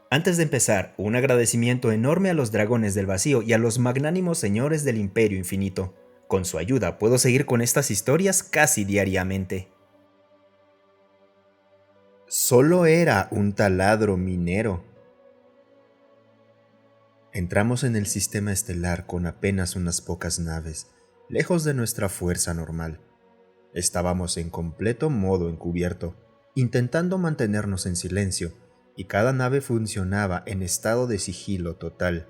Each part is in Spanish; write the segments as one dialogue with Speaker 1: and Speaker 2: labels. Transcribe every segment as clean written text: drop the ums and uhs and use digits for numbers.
Speaker 1: Antes de empezar, un agradecimiento enorme a los dragones del vacío y a los magnánimos señores del Imperio Infinito. Con su ayuda puedo seguir con estas historias casi diariamente. Solo era un taladro minero. Entramos en el sistema estelar con apenas unas pocas naves, lejos de nuestra fuerza normal. Estábamos en completo modo encubierto, intentando mantenernos en silencio, y cada nave funcionaba en estado de sigilo total.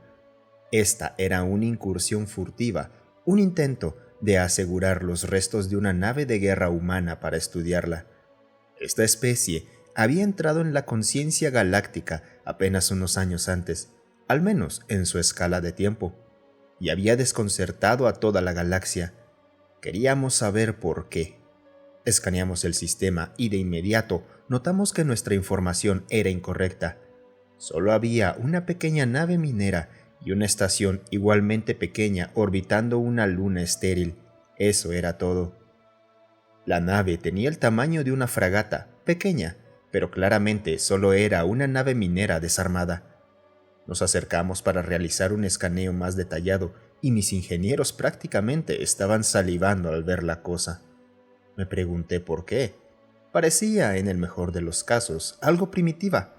Speaker 1: Esta era una incursión furtiva, un intento de asegurar los restos de una nave de guerra humana para estudiarla. Esta especie había entrado en la conciencia galáctica apenas unos años antes, al menos en su escala de tiempo, y había desconcertado a toda la galaxia. Queríamos saber por qué. Escaneamos el sistema y de inmediato notamos que nuestra información era incorrecta. Solo había una pequeña nave minera y una estación igualmente pequeña orbitando una luna estéril. Eso era todo. La nave tenía el tamaño de una fragata, pequeña, pero claramente solo era una nave minera desarmada. Nos acercamos para realizar un escaneo más detallado y mis ingenieros prácticamente estaban salivando al ver la cosa. Me pregunté por qué. Parecía, en el mejor de los casos, algo primitiva.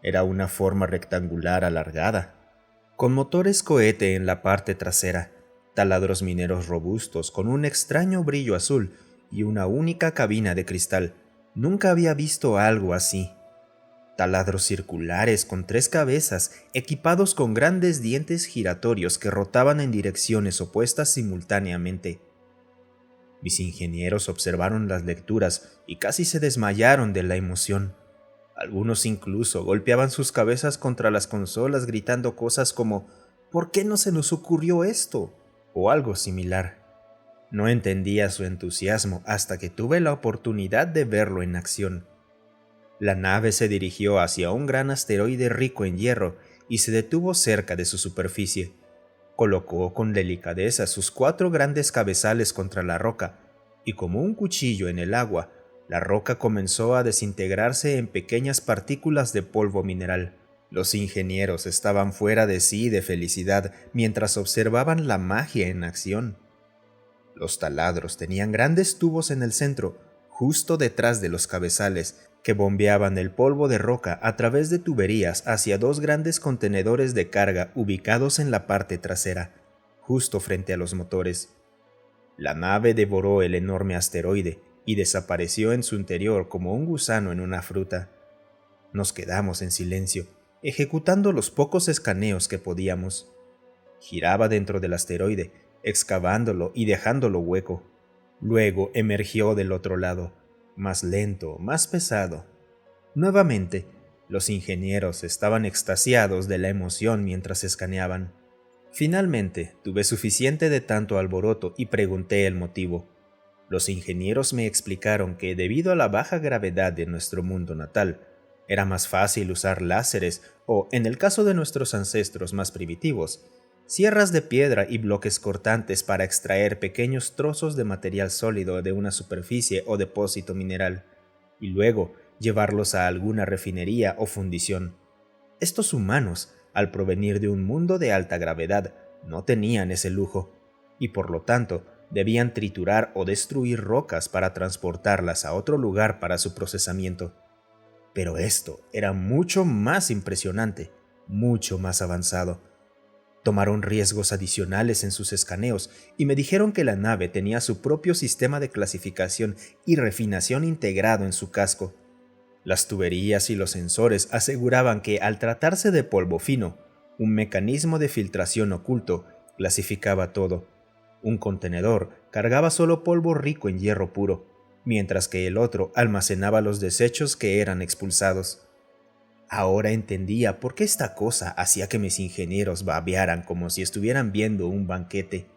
Speaker 1: Era una forma rectangular alargada, con motores cohete en la parte trasera, taladros mineros robustos con un extraño brillo azul y una única cabina de cristal. Nunca había visto algo así. Taladros circulares con 3 cabezas, equipados con grandes dientes giratorios que rotaban en direcciones opuestas simultáneamente. Mis ingenieros observaron las lecturas y casi se desmayaron de la emoción. Algunos incluso golpeaban sus cabezas contra las consolas gritando cosas como ¿"¿Por qué no se nos ocurrió esto?" o algo similar. No entendía su entusiasmo hasta que tuve la oportunidad de verlo en acción. La nave se dirigió hacia un gran asteroide rico en hierro y se detuvo cerca de su superficie. Colocó con delicadeza sus 4 grandes cabezales contra la roca, y como un cuchillo en el agua, la roca comenzó a desintegrarse en pequeñas partículas de polvo mineral. Los ingenieros estaban fuera de sí de felicidad mientras observaban la magia en acción. Los taladros tenían grandes tubos en el centro, justo detrás de los cabezales, que bombeaban el polvo de roca a través de tuberías hacia 2 grandes contenedores de carga ubicados en la parte trasera, justo frente a los motores. La nave devoró el enorme asteroide y desapareció en su interior como un gusano en una fruta. Nos quedamos en silencio, ejecutando los pocos escaneos que podíamos. Giraba dentro del asteroide, excavándolo y dejándolo hueco. Luego emergió del otro lado, más lento, más pesado. Nuevamente, los ingenieros estaban extasiados de la emoción mientras escaneaban. Finalmente, tuve suficiente de tanto alboroto y pregunté el motivo. Los ingenieros me explicaron que debido a la baja gravedad de nuestro mundo natal, era más fácil usar láseres o, en el caso de nuestros ancestros más primitivos, sierras de piedra y bloques cortantes para extraer pequeños trozos de material sólido de una superficie o depósito mineral, y luego llevarlos a alguna refinería o fundición. Estos humanos, al provenir de un mundo de alta gravedad, no tenían ese lujo, y por lo tanto debían triturar o destruir rocas para transportarlas a otro lugar para su procesamiento. Pero esto era mucho más impresionante, mucho más avanzado. Tomaron riesgos adicionales en sus escaneos y me dijeron que la nave tenía su propio sistema de clasificación y refinación integrado en su casco. Las tuberías y los sensores aseguraban que, al tratarse de polvo fino, un mecanismo de filtración oculto clasificaba todo. Un contenedor cargaba solo polvo rico en hierro puro, mientras que el otro almacenaba los desechos que eran expulsados. Ahora entendía por qué esta cosa hacía que mis ingenieros babearan como si estuvieran viendo un banquete.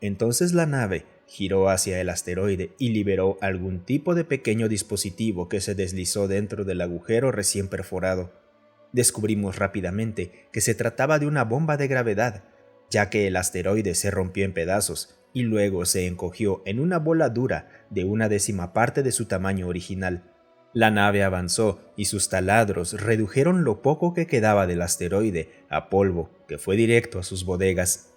Speaker 1: Entonces la nave giró hacia el asteroide y liberó algún tipo de pequeño dispositivo que se deslizó dentro del agujero recién perforado. Descubrimos rápidamente que se trataba de una bomba de gravedad, ya que el asteroide se rompió en pedazos y luego se encogió en una bola dura de una 10ª parte de su tamaño original. La nave avanzó y sus taladros redujeron lo poco que quedaba del asteroide a polvo que fue directo a sus bodegas.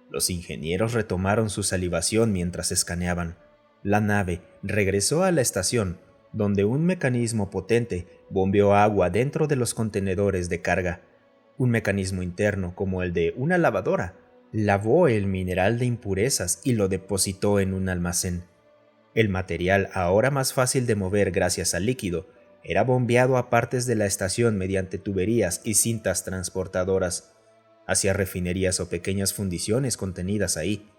Speaker 1: Los ingenieros retomaron su salivación mientras escaneaban. La nave regresó a la estación, donde un mecanismo potente bombeó agua dentro de los contenedores de carga. Un mecanismo interno como el de una lavadora lavó el mineral de impurezas y lo depositó en un almacén. El material, ahora más fácil de mover gracias al líquido, era bombeado a partes de la estación mediante tuberías y cintas transportadoras, hacia refinerías o pequeñas fundiciones contenidas ahí.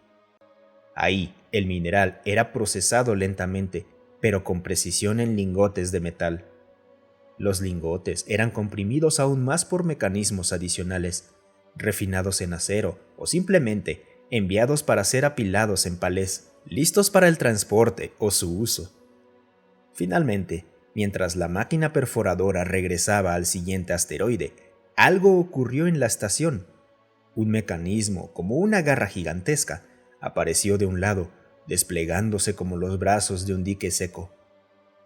Speaker 1: Ahí, el mineral era procesado lentamente, pero con precisión en lingotes de metal. Los lingotes eran comprimidos aún más por mecanismos adicionales, refinados en acero o simplemente enviados para ser apilados en palés, listos para el transporte o su uso. Finalmente, mientras la máquina perforadora regresaba al siguiente asteroide, algo ocurrió en la estación. Un mecanismo, como una garra gigantesca, apareció de un lado, desplegándose como los brazos de un dique seco.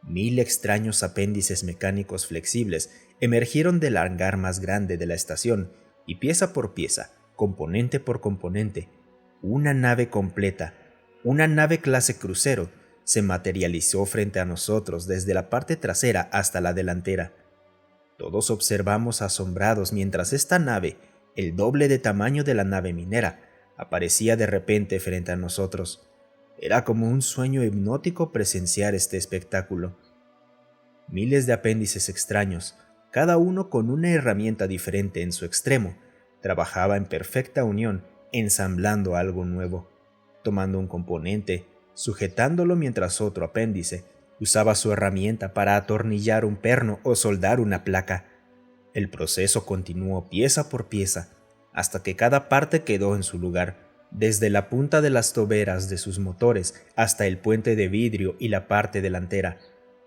Speaker 1: 1000 extraños apéndices mecánicos flexibles emergieron del hangar más grande de la estación y pieza por pieza, componente por componente, una nave completa, una nave clase crucero, se materializó frente a nosotros desde la parte trasera hasta la delantera. Todos observamos asombrados mientras esta nave, el doble de tamaño de la nave minera, aparecía de repente frente a nosotros. Era como un sueño hipnótico presenciar este espectáculo. Miles de apéndices extraños, cada uno con una herramienta diferente en su extremo, trabajaba en perfecta unión, ensamblando algo nuevo, tomando un componente, sujetándolo mientras otro apéndice usaba su herramienta para atornillar un perno o soldar una placa. El proceso continuó pieza por pieza, hasta que cada parte quedó en su lugar, desde la punta de las toberas de sus motores hasta el puente de vidrio y la parte delantera.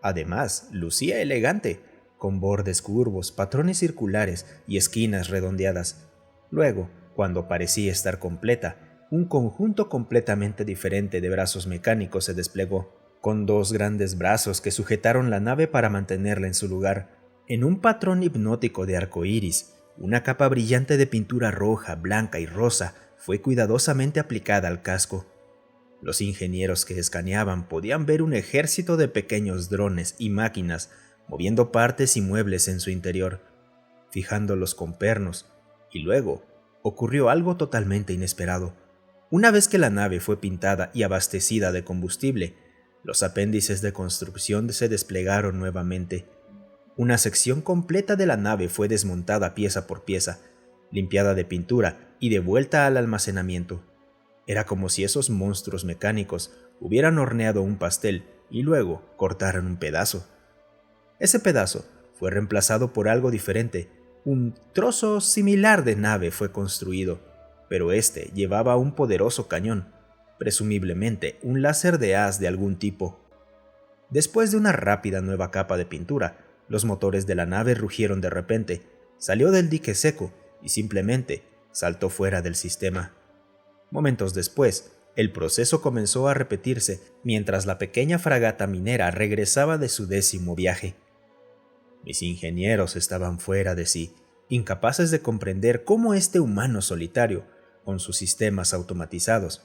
Speaker 1: Además, lucía elegante, con bordes curvos, patrones circulares y esquinas redondeadas. Luego, cuando parecía estar completa, un conjunto completamente diferente de brazos mecánicos se desplegó, con 2 grandes brazos que sujetaron la nave para mantenerla en su lugar. En un patrón hipnótico de arco iris, una capa brillante de pintura roja, blanca y rosa fue cuidadosamente aplicada al casco. Los ingenieros que escaneaban podían ver un ejército de pequeños drones y máquinas moviendo partes y muebles en su interior, fijándolos con pernos, y luego ocurrió algo totalmente inesperado. Una vez que la nave fue pintada y abastecida de combustible, los apéndices de construcción se desplegaron nuevamente. Una sección completa de la nave fue desmontada pieza por pieza, limpiada de pintura y devuelta al almacenamiento. Era como si esos monstruos mecánicos hubieran horneado un pastel y luego cortaran un pedazo. Ese pedazo fue reemplazado por algo diferente. Un trozo similar de nave fue construido, pero este llevaba un poderoso cañón, presumiblemente un láser de haz de algún tipo. Después de una rápida nueva capa de pintura, los motores de la nave rugieron de repente, salió del dique seco y simplemente saltó fuera del sistema. Momentos después, el proceso comenzó a repetirse mientras la pequeña fragata minera regresaba de su 10º viaje. Mis ingenieros estaban fuera de sí, incapaces de comprender cómo este humano solitario, con sus sistemas automatizados,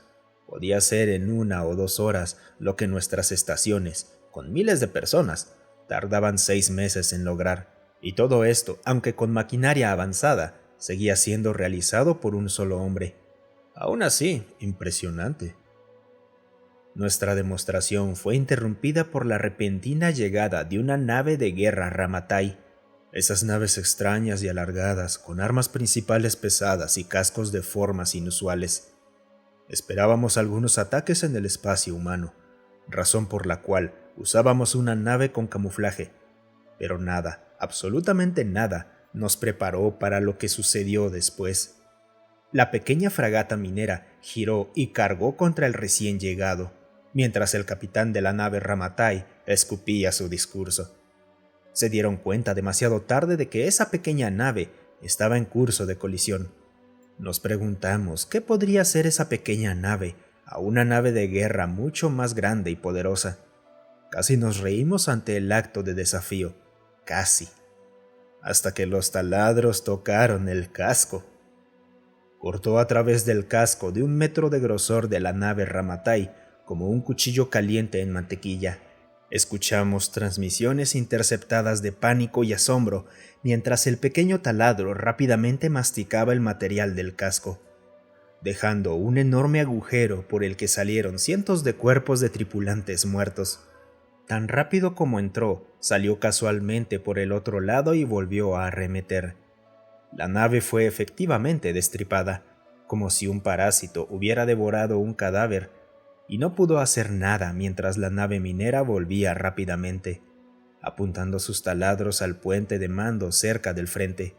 Speaker 1: podía hacer en 1 o 2 horas lo que nuestras estaciones, con miles de personas, tardaban 6 meses en lograr, y todo esto, aunque con maquinaria avanzada, seguía siendo realizado por un solo hombre. Aún así, impresionante. Nuestra demostración fue interrumpida por la repentina llegada de una nave de guerra Ramatai. Esas naves extrañas y alargadas, con armas principales pesadas y cascos de formas inusuales. Esperábamos algunos ataques en el espacio humano, razón por la cual usábamos una nave con camuflaje, pero nada, absolutamente nada, nos preparó para lo que sucedió después. La pequeña fragata minera giró y cargó contra el recién llegado, mientras el capitán de la nave Ramatai escupía su discurso. Se dieron cuenta demasiado tarde de que esa pequeña nave estaba en curso de colisión. Nos preguntamos qué podría ser esa pequeña nave a una nave de guerra mucho más grande y poderosa. Casi nos reímos ante el acto de desafío. Casi. Hasta que los taladros tocaron el casco. Cortó a través del casco de 1 metro de grosor de la nave Ramatai como un cuchillo caliente en mantequilla. Escuchamos transmisiones interceptadas de pánico y asombro mientras el pequeño taladro rápidamente masticaba el material del casco, dejando un enorme agujero por el que salieron cientos de cuerpos de tripulantes muertos. Tan rápido como entró, salió casualmente por el otro lado y volvió a arremeter. La nave fue efectivamente destripada, como si un parásito hubiera devorado un cadáver, y no pudo hacer nada mientras la nave minera volvía rápidamente, apuntando sus taladros al puente de mando cerca del frente.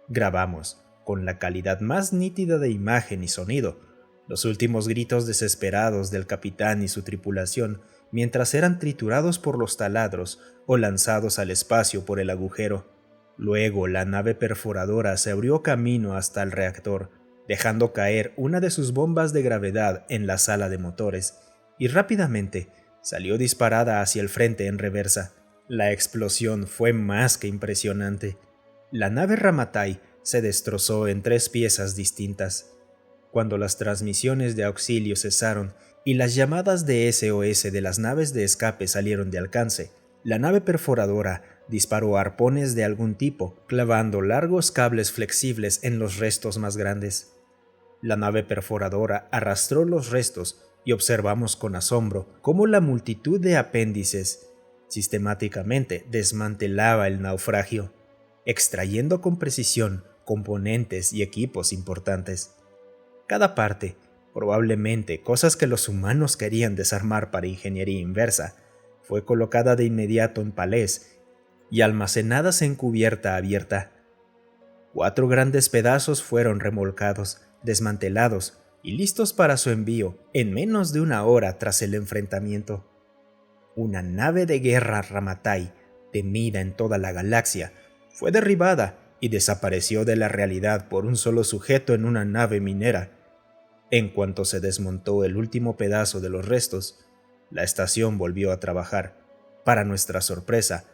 Speaker 1: Grabamos, con la calidad más nítida de imagen y sonido, los últimos gritos desesperados del capitán y su tripulación mientras eran triturados por los taladros o lanzados al espacio por el agujero. Luego la nave perforadora se abrió camino hasta el reactor, dejando caer una de sus bombas de gravedad en la sala de motores, y rápidamente salió disparada hacia el frente en reversa. La explosión fue más que impresionante. La nave Ramatai se destrozó en 3 piezas distintas. Cuando las transmisiones de auxilio cesaron y las llamadas de SOS de las naves de escape salieron de alcance, la nave perforadora disparó arpones de algún tipo, clavando largos cables flexibles en los restos más grandes. La nave perforadora arrastró los restos y observamos con asombro cómo la multitud de apéndices sistemáticamente desmantelaba el naufragio, extrayendo con precisión componentes y equipos importantes. Cada parte, probablemente cosas que los humanos querían desarmar para ingeniería inversa, fue colocada de inmediato en palés y almacenadas en cubierta abierta. 4 grandes pedazos fueron remolcados, desmantelados y listos para su envío en menos de 1 hora tras el enfrentamiento. Una nave de guerra Ramatai, temida en toda la galaxia, fue derribada y desapareció de la realidad por un solo sujeto en una nave minera. En cuanto se desmontó el último pedazo de los restos, la estación volvió a trabajar. Para nuestra sorpresa,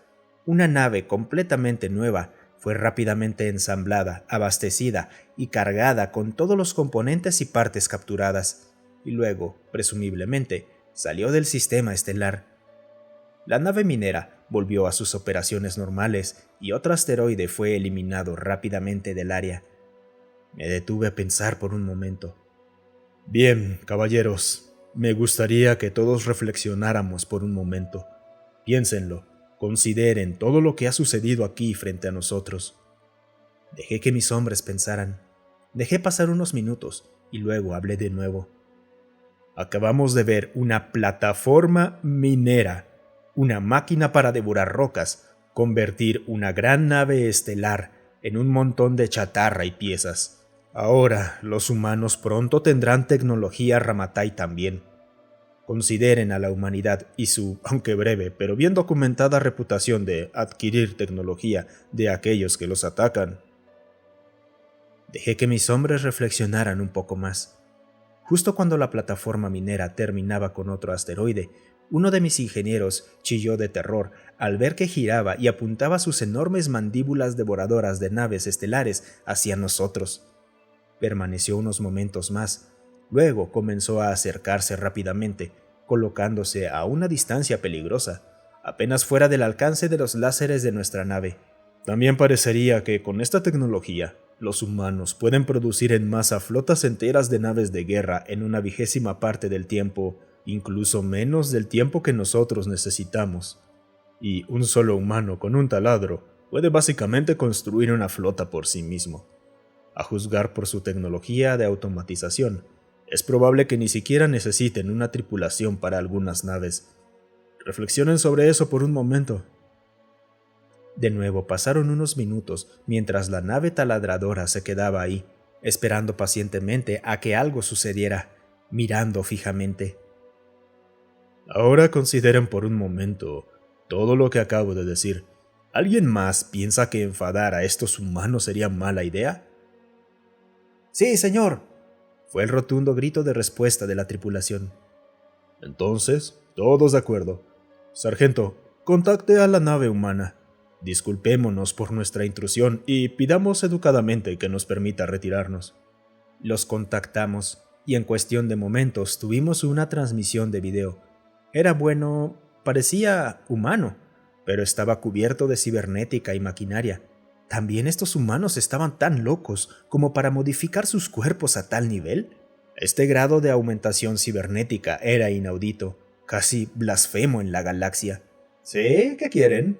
Speaker 1: una nave completamente nueva fue rápidamente ensamblada, abastecida y cargada con todos los componentes y partes capturadas, y luego, presumiblemente, salió del sistema estelar. La nave minera volvió a sus operaciones normales y otro asteroide fue eliminado rápidamente del área. Me detuve a pensar por un momento. Bien, caballeros, me gustaría que todos reflexionáramos por un momento. Piénsenlo. Consideren todo lo que ha sucedido aquí frente a nosotros. Dejé que mis hombres pensaran. Dejé pasar unos minutos y luego hablé de nuevo. Acabamos de ver una plataforma minera, una máquina para devorar rocas, convertir una gran nave estelar en un montón de chatarra y piezas. Ahora, los humanos pronto tendrán tecnología Ramatai también. Consideren a la humanidad y su, aunque breve, pero bien documentada reputación de adquirir tecnología de aquellos que los atacan. Dejé que mis hombres reflexionaran un poco más. Justo cuando la plataforma minera terminaba con otro asteroide, uno de mis ingenieros chilló de terror al ver que giraba y apuntaba sus enormes mandíbulas devoradoras de naves estelares hacia nosotros. Permaneció unos momentos más. Luego comenzó a acercarse rápidamente, colocándose a una distancia peligrosa, apenas fuera del alcance de los láseres de nuestra nave. También parecería que con esta tecnología, los humanos pueden producir en masa flotas enteras de naves de guerra en una 20ª parte del tiempo, incluso menos del tiempo que nosotros necesitamos. Y un solo humano con un taladro puede básicamente construir una flota por sí mismo. A juzgar por su tecnología de automatización, es probable que ni siquiera necesiten una tripulación para algunas naves. Reflexionen sobre eso por un momento. De nuevo pasaron unos minutos mientras la nave taladradora se quedaba ahí, esperando pacientemente a que algo sucediera, mirando fijamente. Ahora consideren por un momento todo lo que acabo de decir. ¿Alguien más piensa que enfadar a estos humanos sería mala idea? Sí, señor, fue el rotundo grito de respuesta de la tripulación. Entonces, todos de acuerdo. Sargento, contacte a la nave humana. Disculpémonos por nuestra intrusión y pidamos educadamente que nos permita retirarnos. Los contactamos y en cuestión de momentos tuvimos una transmisión de video. Era bueno, parecía humano, pero estaba cubierto de cibernética y maquinaria. ¿También estos humanos estaban tan locos como para modificar sus cuerpos a tal nivel? Este grado de aumentación cibernética era inaudito, casi blasfemo en la galaxia. ¿Sí? ¿Qué quieren?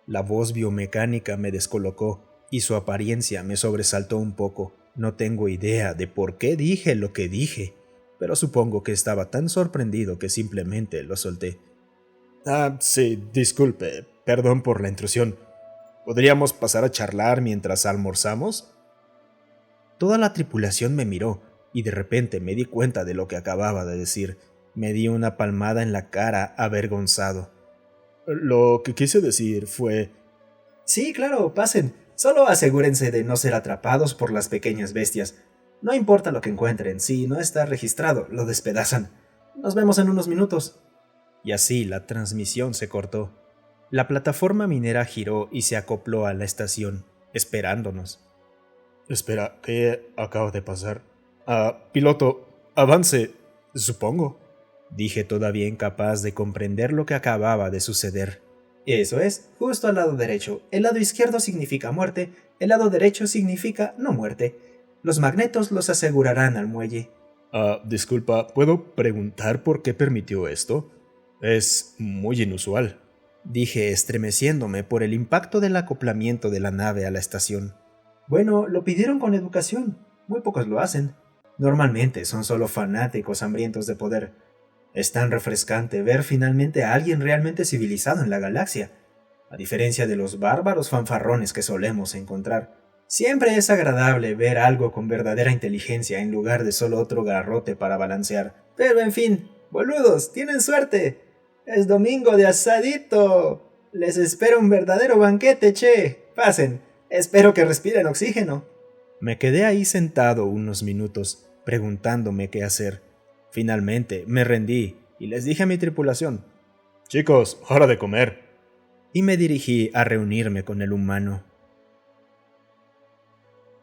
Speaker 1: La voz biomecánica me descolocó y su apariencia me sobresaltó un poco. No tengo idea de por qué dije lo que dije, pero supongo que estaba tan sorprendido que simplemente lo solté. Sí, disculpe, perdón por la intrusión. ¿Podríamos pasar a charlar mientras almorzamos? Toda la tripulación me miró y de repente me di cuenta de lo que acababa de decir. Me di una palmada en la cara avergonzado. Lo que quise decir fue... Sí, claro, pasen. Solo asegúrense de no ser atrapados por las pequeñas bestias. No importa lo que encuentren, si no está registrado, lo despedazan. Nos vemos en unos minutos. Y así la transmisión se cortó. La plataforma minera giró y se acopló a la estación, esperándonos. Espera, ¿qué acaba de pasar? Piloto, avance, supongo. Dije todavía incapaz de comprender lo que acababa de suceder. Eso es, justo al lado derecho. El lado izquierdo significa muerte, el lado derecho significa no muerte. Los magnetos los asegurarán al muelle. Disculpa, ¿puedo preguntar por qué permitió esto? Es muy inusual, dije estremeciéndome por el impacto del acoplamiento de la nave a la estación. Bueno, lo pidieron con educación. Muy pocos lo hacen. Normalmente son solo fanáticos hambrientos de poder. Es tan refrescante ver finalmente a alguien realmente civilizado en la galaxia, a diferencia de los bárbaros fanfarrones que solemos encontrar. Siempre es agradable ver algo con verdadera inteligencia en lugar de solo otro garrote para balancear. Pero en fin, boludos, tienen suerte. Es domingo de asadito. Les espera un verdadero banquete, che. Pasen. Espero que respiren oxígeno. Me quedé ahí sentado unos minutos, preguntándome qué hacer. Finalmente me rendí y les dije a mi tripulación: «Chicos, hora de comer». Y me dirigí a reunirme con el humano.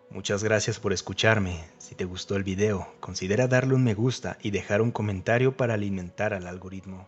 Speaker 1: Muchas gracias por escucharme. Si te gustó el video, considera darle un me gusta y dejar un comentario para alimentar al algoritmo.